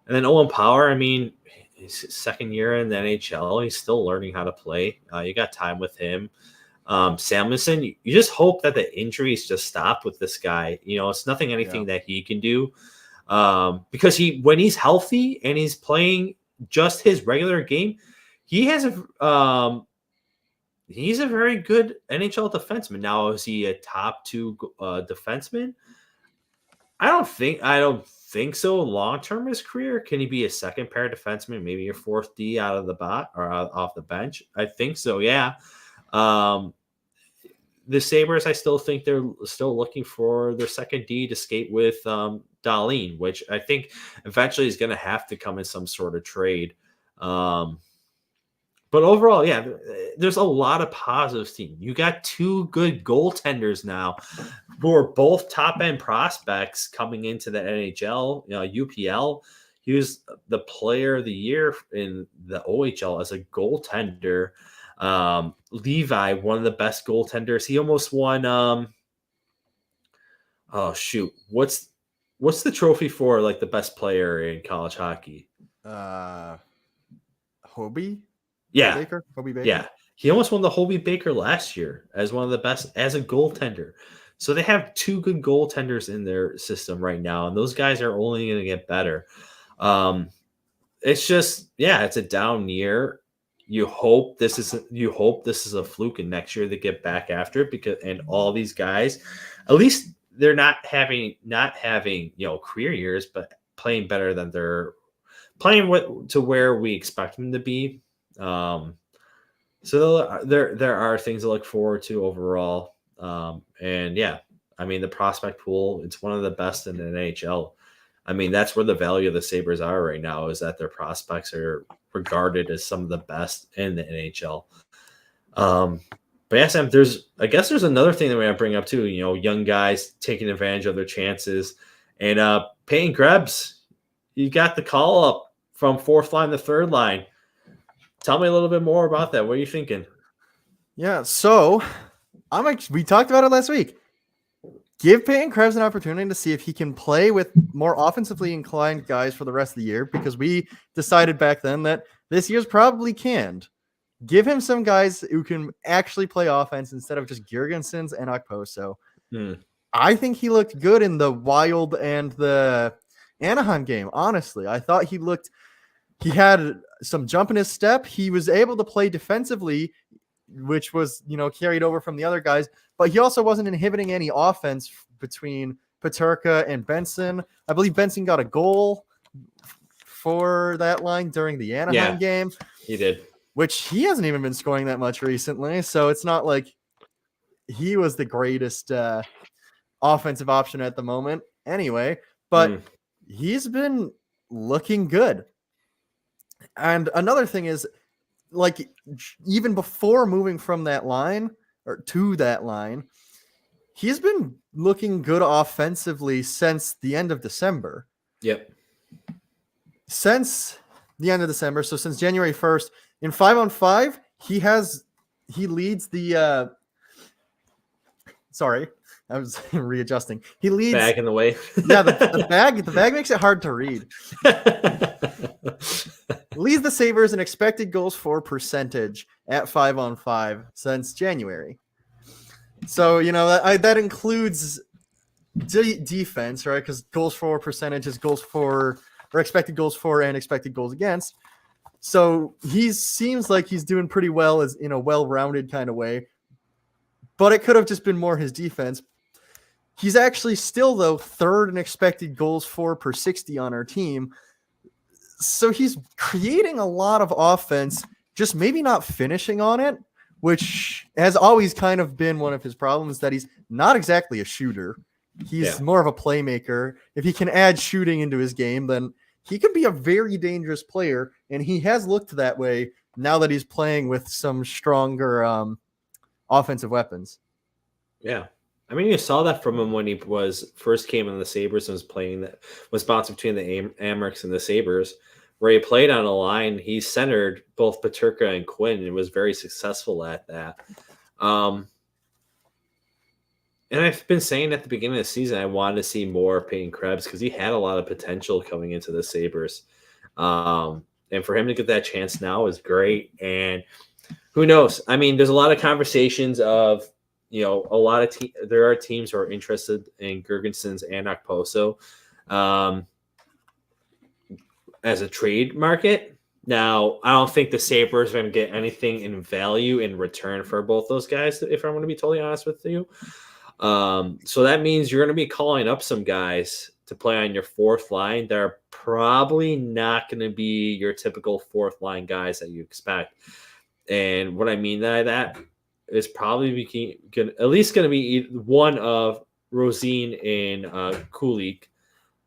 And then Owen Power, I mean, his 2nd year in the NHL. He's still learning how to play. You got time with him. Samuelson, you just hope that the injuries just stop with this guy. You know, it's anything that he can do. Because when he's healthy and he's playing just his regular game, he's a very good NHL defenseman. Now, is he a top 2 defenseman? I don't think so. Long term, his career, can he be a 2nd pair defenseman, maybe your 4th D out of the off the bench? I think so. Yeah. The Sabres, I still think they're still looking for their 2nd D to skate with Dahlin, which I think eventually is going to have to come in some sort of trade. But overall, yeah, there's a lot of positives team. You got 2 good goaltenders now who are both top-end prospects coming into the NHL, UPL. He was the player of the year in the OHL as a goaltender. Levi, one of the best goaltenders. He almost won what's the trophy for like the best player in college hockey? Hobie? Yeah. Hobie Baker? Yeah. He almost won the Hobie Baker last year as one of the best as a goaltender. So they have 2 good goaltenders in their system right now, and those guys are only going to get better. It's just, it's a down year. You hope this is a fluke, and next year they get back after it and all these guys, at least they're not having career years, but playing better than they're playing to where we expect them to be. So there are things to look forward to overall. And I mean, the prospect pool, it's one of the best in the NHL. I mean, that's where the value of the Sabres are right now, is that their prospects are regarded as some of the best in the NHL. But Sam, there's another thing that we have to bring up too, young guys taking advantage of their chances. And Peyton Krebs, you got the call up from 4th line to 3rd line. Tell me a little bit more about that. What are you thinking? Yeah, so we talked about it last week. Give Peyton Krebs an opportunity to see if he can play with more offensively inclined guys for the rest of the year, because we decided back then that this year's probably canned. Give him some guys who can actually play offense instead of just Girgensons and Okposo. I think he looked good in the Wild and the Anaheim game, honestly. I thought he had some jump in his step. He was able to play defensively, which was, carried over from the other guys, but he also wasn't inhibiting any offense between Peterka and Benson. I believe Benson got a goal for that line during the Anaheim game. He did. Which he hasn't even been scoring that much recently, so it's not like he was the greatest offensive option at the moment anyway, but he's been looking good. And another thing is, like, even before moving from that line or to that line, he's been looking good offensively since the end of December. Yep. Since the end of December, so since January 1st, in 5-on-5, he leads the sorry, I was readjusting. He leads bag in the way. Yeah, the bag makes it hard to read. Leads the Sabres in expected goals for percentage at 5-on-5 since January. So, that includes defense, right? Because goals for percentage is goals for, or expected goals for and expected goals against. So he seems like he's doing pretty well as in a well-rounded kind of way. But it could have just been more his defense. He's actually still, though, third in expected goals for per 60 on our team. So he's creating a lot of offense, just maybe not finishing on it, which has always kind of been one of his problems, that he's not exactly a shooter. He's more of a playmaker. If he can add shooting into his game, then he could be a very dangerous player, and he has looked that way now that he's playing with some stronger offensive weapons. Yeah. I mean, you saw that from him when he first came in the Sabres and was bouncing between the Amerks and the Sabres, where he played on a line. He centered both Peterka and Quinn and was very successful at that. And I've been saying at the beginning of the season, I wanted to see more Peyton Krebs because he had a lot of potential coming into the Sabres. And for him to get that chance now is great. And who knows? I mean, there's a lot of conversations of, there are teams who are interested in Girgensons and Okposo as a trade market. Now, I don't think the Sabres are going to get anything in value in return for both those guys, if I'm going to be totally honest with you. So that means you're going to be calling up some guys to play on your fourth line that are probably not going to be your typical fourth line guys that you expect. And what I mean by that is probably at least going to be one of Rosine and Kulik,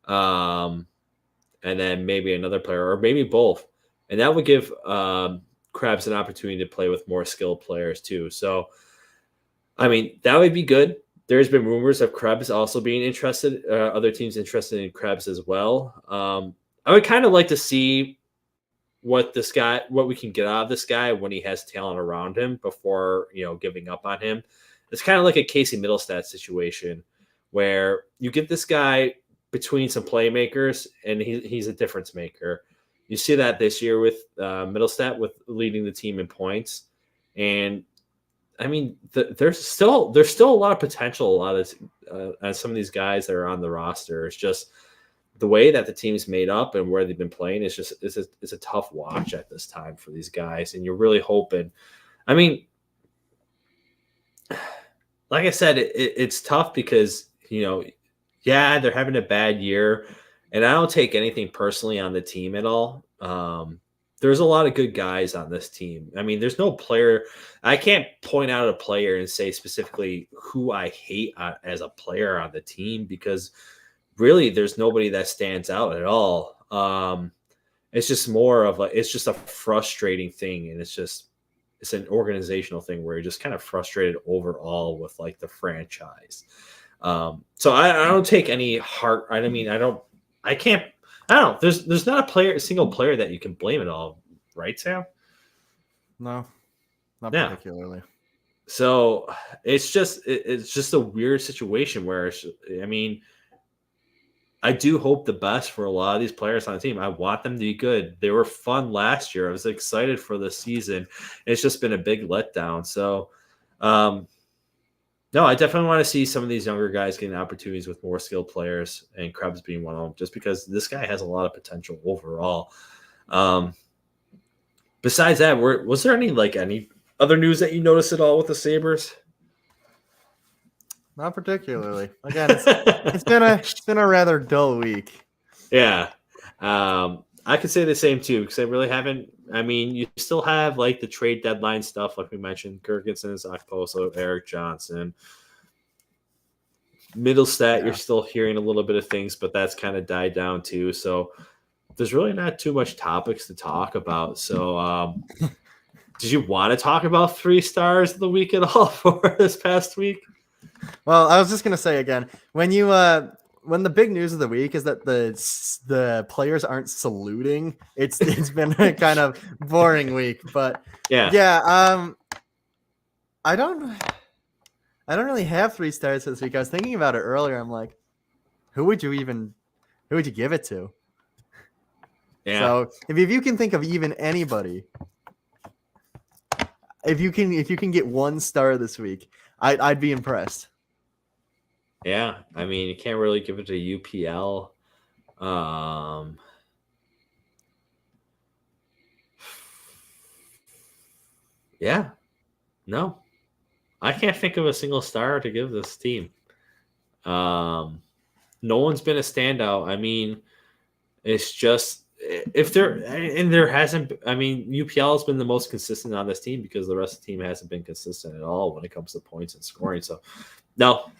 and then maybe another player, or maybe both. And that would give Krebs an opportunity to play with more skilled players too. So, I mean, that would be good. There's been rumors of Krebs also being interested, other teams interested in Krebs as well. I would kind of like to see what we can get out of this guy when he has talent around him before, giving up on him. It's kind of like a Casey Middlestat situation where you get this guy between some playmakers and he's a difference maker. You see that this year with Middlestat with leading the team in points. And I mean, there's still a lot of potential. A lot of some of these guys that are on the roster. It's just the way that the team's made up and where they've been playing is just it's a tough watch at this time for these guys. And you're really hoping. I mean, like I said, it's tough because they're having a bad year, and I don't take anything personally on the team at all. There's a lot of good guys on this team. I mean, there's no player. I can't point out a player and say specifically who I hate as a player on the team because really there's nobody that stands out at all. It's just more of it's just a frustrating thing. And it's an organizational thing where you're just kind of frustrated overall with like the franchise. So I don't take any heart. I mean, I don't know. There's not a single player that you can blame at all, right, Sam? No, not particularly. So it's just a weird situation where I do hope the best for a lot of these players on the team. I want them to be good. They were fun last year. I was excited for the season. It's just been a big letdown. So, no, I definitely want to see some of these younger guys getting opportunities with more skilled players, and Krebs being one of them, just because this guy has a lot of potential overall. Besides that, was there any other news that you noticed at all with the Sabres? Not particularly. Again, it's been a rather dull week. Yeah. I could say the same too, because I really haven't. I mean, you still have like the trade deadline stuff, like we mentioned, Girgensons, Okposo, Eric Johnson, Middlestat. Yeah. You're still hearing a little bit of things, but that's kind of died down too. So there's really not too much topics to talk about. So, did you want to talk about 3 stars of the week at all for this past week? Well, I was just gonna say again, when the big news of the week is that the players aren't saluting, it's been a kind of boring week. But yeah, I don't really have 3 stars this week. I was thinking about it earlier. I'm like, who would you give it to? Yeah. So if you can think of even anybody, if you can get 1 star this week, I'd be impressed. Yeah, I mean, you can't really give it to UPL. Yeah. No. I can't think of a single star to give this team. No one's been a standout. I mean, it's just if there hasn't. I mean, UPL has been the most consistent on this team because the rest of the team hasn't been consistent at all when it comes to points and scoring. So, no,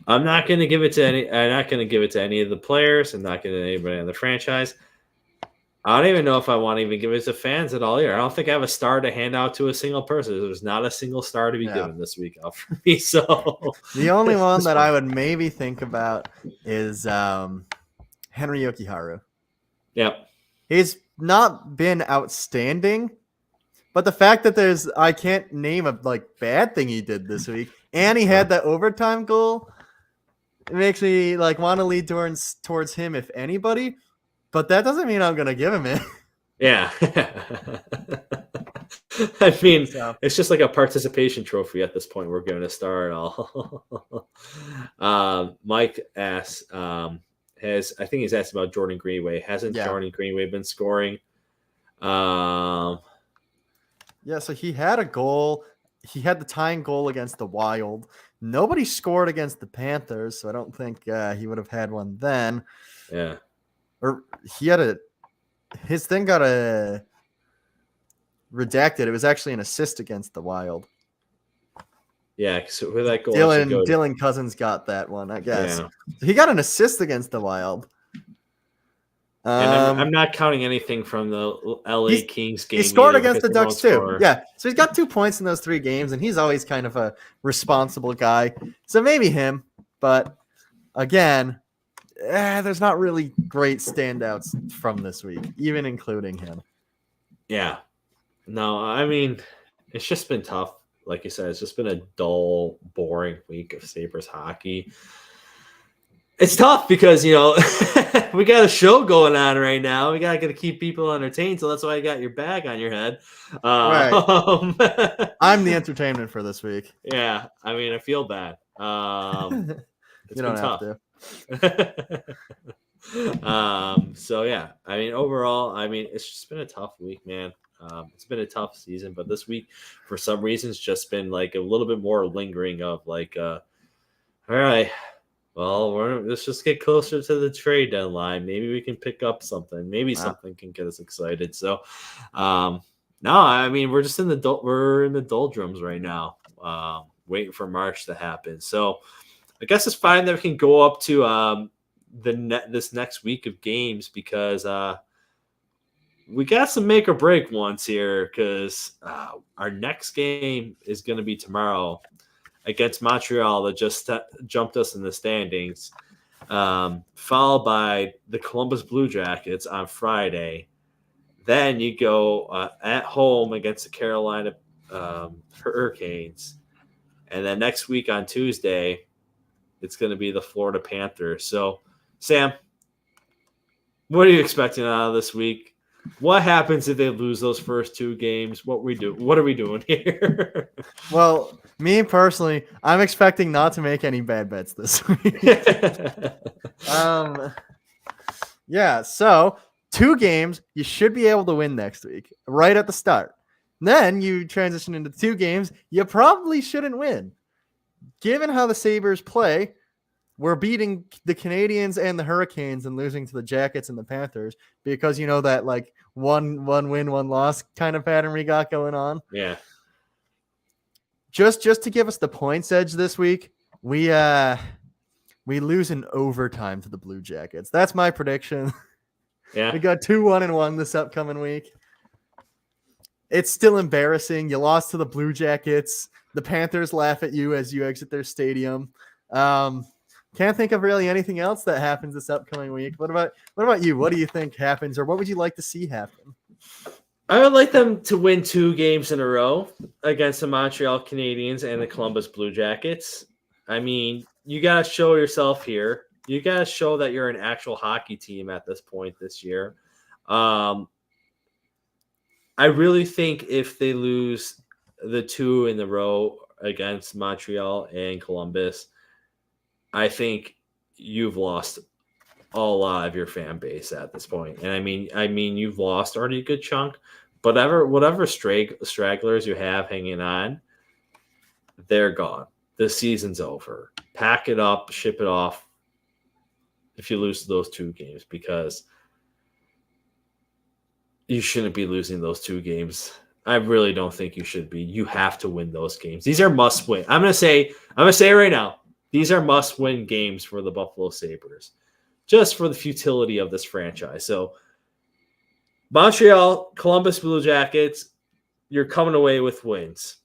I'm not going to give it to any. I'm not going to give it to any of the players. I'm not going to anybody in the franchise. I don't even know if I want to even give it to fans at all here. I don't think I have a star to hand out to a single person. There's not a single star to be given this week out for me. So the only one that I would maybe think about is Henry Yokiharu. Yep. He's not been outstanding, but the fact that I can't name a bad thing he did this week, and he had that overtime goal, it makes me want to lead towards him if anybody. But that doesn't mean I'm gonna give him it. Yeah. I mean, it's just like a participation trophy at this point. We're giving a star and all. Mike asks, I think he's asked about Jordan Greenway. Hasn't Jordan Greenway been scoring? Yeah, so he had a goal. He had the tying goal against the Wild. Nobody scored against the Panthers, so I don't think he would have had one then. Yeah. Or his thing got redacted. It was actually an assist against the Wild. Yeah, so where that goal Dylan Cousins got that one, I guess. Yeah. He got an assist against the Wild. And I'm not counting anything from the LA Kings game. He scored against the Ducks too. Yeah, so he's got 2 points in those 3 games, and he's always kind of a responsible guy. So maybe him, but again, there's not really great standouts from this week, even including him. Yeah. No, I mean, it's just been tough. Like you said, it's just been a dull, boring week of Sabres hockey. It's tough because, we got a show going on right now. We got to keep people entertained, so that's why I got your bag on your head. Right. I'm the entertainment for this week. Yeah, I mean, I feel bad. You don't have to. So yeah, I mean, overall, it's just been a tough week, man. It's been a tough season, but this week, for some reason, it's just been a little bit more lingering of all right, well, let's just get closer to the trade deadline. Maybe we can pick up something. Maybe something can get us excited. So, no, I mean, we're just in the doldrums right now, waiting for March to happen. So, I guess it's fine that we can go up to this next week of games because we got some make or break ones here because our next game is going to be tomorrow against Montreal that just jumped us in the standings, followed by the Columbus Blue Jackets on Friday. Then you go at home against the Carolina Hurricanes. And then next week on Tuesday, it's going to be the Florida Panthers. So, Sam, what are you expecting out of this week? What happens if they lose those first 2 games? What are we doing here? Well, me personally, I'm expecting not to make any bad bets this week. Yeah, so 2 games you should be able to win next week, right at the start. Then you transition into 2 games you probably shouldn't win. Given how the Sabres play, we're beating the Canadians and the Hurricanes and losing to the Jackets and the Panthers because that one win, 1 loss kind of pattern we got going on. Yeah. Just to give us the points edge this week, we lose in overtime to the Blue Jackets. That's my prediction. Yeah. We got 2-1-1 this upcoming week. It's still embarrassing. You lost to the Blue Jackets. The Panthers laugh at you as you exit their stadium. Can't think of really anything else that happens this upcoming week. What about you? What do you think happens, or what would you like to see happen? I would like them to win 2 games in a row against the Montreal Canadiens and the Columbus Blue Jackets. I mean, you got to show yourself here. You got to show that you're an actual hockey team at this point this year. I really think if they lose the 2 in a row against Montreal and Columbus, I think you've lost a lot of your fan base at this point. And I mean, you've lost already a good chunk, whatever stragglers you have hanging on, they're gone. The season's over. Pack it up, ship it off if you lose those 2 games, because you shouldn't be losing those 2 games. I really don't think you should be. You have to win those games. These are must win. I'm gonna say right now, these are must win games for the Buffalo Sabres, just for the futility of this franchise. So Montreal, Columbus Blue Jackets, you're coming away with wins.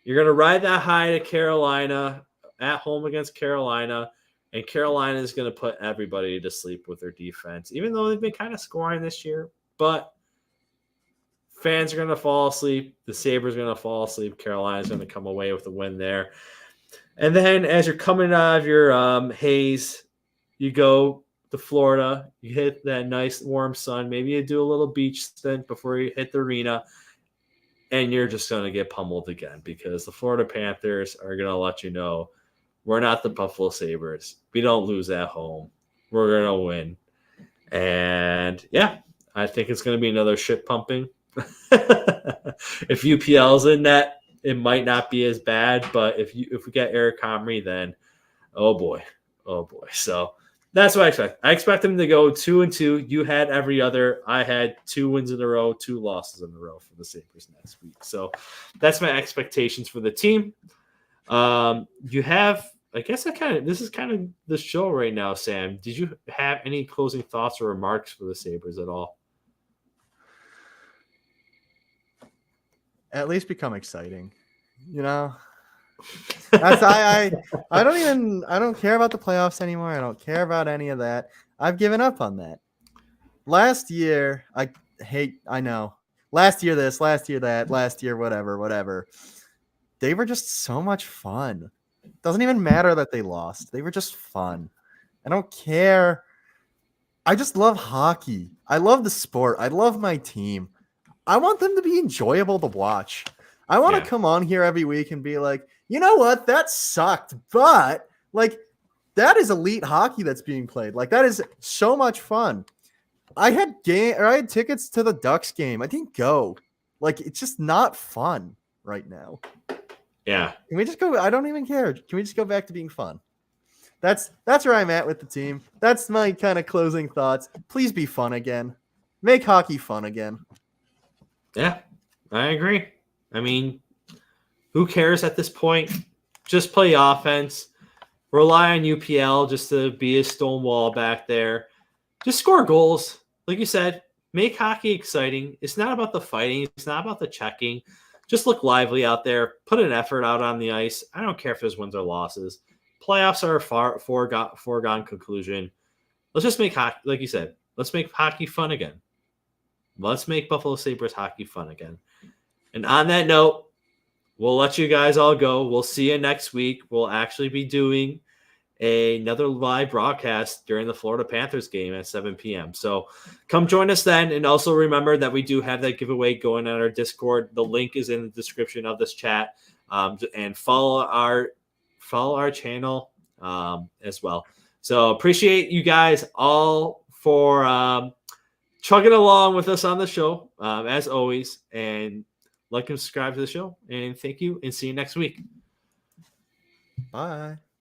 You're going to ride that high to Carolina, at home against Carolina, and Carolina is going to put everybody to sleep with their defense, even though they've been kind of scoring this year. But fans are going to fall asleep. The Sabres are going to fall asleep. Carolina's going to come away with a win there. And then as you're coming out of your haze, you go to Florida. You hit that nice warm sun. Maybe you do a little beach stint before you hit the arena. And you're just going to get pummeled again, because the Florida Panthers are going to let you know, we're not the Buffalo Sabres. We don't lose at home. We're going to win. And, yeah, I think it's going to be another shit pumping. If UPL's in that, it might not be as bad. But if we get Eric Comrie, then, oh, boy. So that's what I expect. I expect them to go 2-2. You had every other. I had 2 wins in a row, 2 losses in a row for the Sabres next week. So that's my expectations for the team. You have, I guess, this is kind of the show right now, Sam. Did you have any closing thoughts or remarks for the Sabres at all? At least become exciting, That's, I don't care about the playoffs anymore. I don't care about any of that. I've given up on that. Last year, I know. Last year this, last year that, last year whatever. They were just so much fun. Doesn't even matter that they lost. They were just fun. I don't care. I just love hockey. I love the sport. I love my team. I want them to be enjoyable to watch. I want to come on here every week and be like, you know what? That sucked, but that is elite hockey that's being played. That is so much fun. I had tickets to the Ducks game. I didn't go. It's just not fun right now. Yeah. Can we just go? I don't even care. Can we just go back to being fun? That's where I'm at with the team. That's my kind of closing thoughts. Please be fun again. Make hockey fun again. Yeah, I agree. I mean, who cares at this point? Just play offense. Rely on UPL just to be a stonewall back there. Just score goals. Like you said, make hockey exciting. It's not about the fighting. It's not about the checking. Just look lively out there. Put an effort out on the ice. I don't care if there's wins or losses. Playoffs are a foregone conclusion. Let's just make hockey, like you said, let's make hockey fun again. Let's make Buffalo Sabres hockey fun again. And on that note, we'll let you guys all go. We'll see you next week. We'll actually be doing another live broadcast during the Florida Panthers game at 7 p.m. So come join us then. And also remember that we do have that giveaway going on our Discord. The link is in the description of this chat. And follow our channel as well. So appreciate you guys all for chugging along with us on the show, as always. And like and subscribe to the show. And thank you, and see you next week. Bye.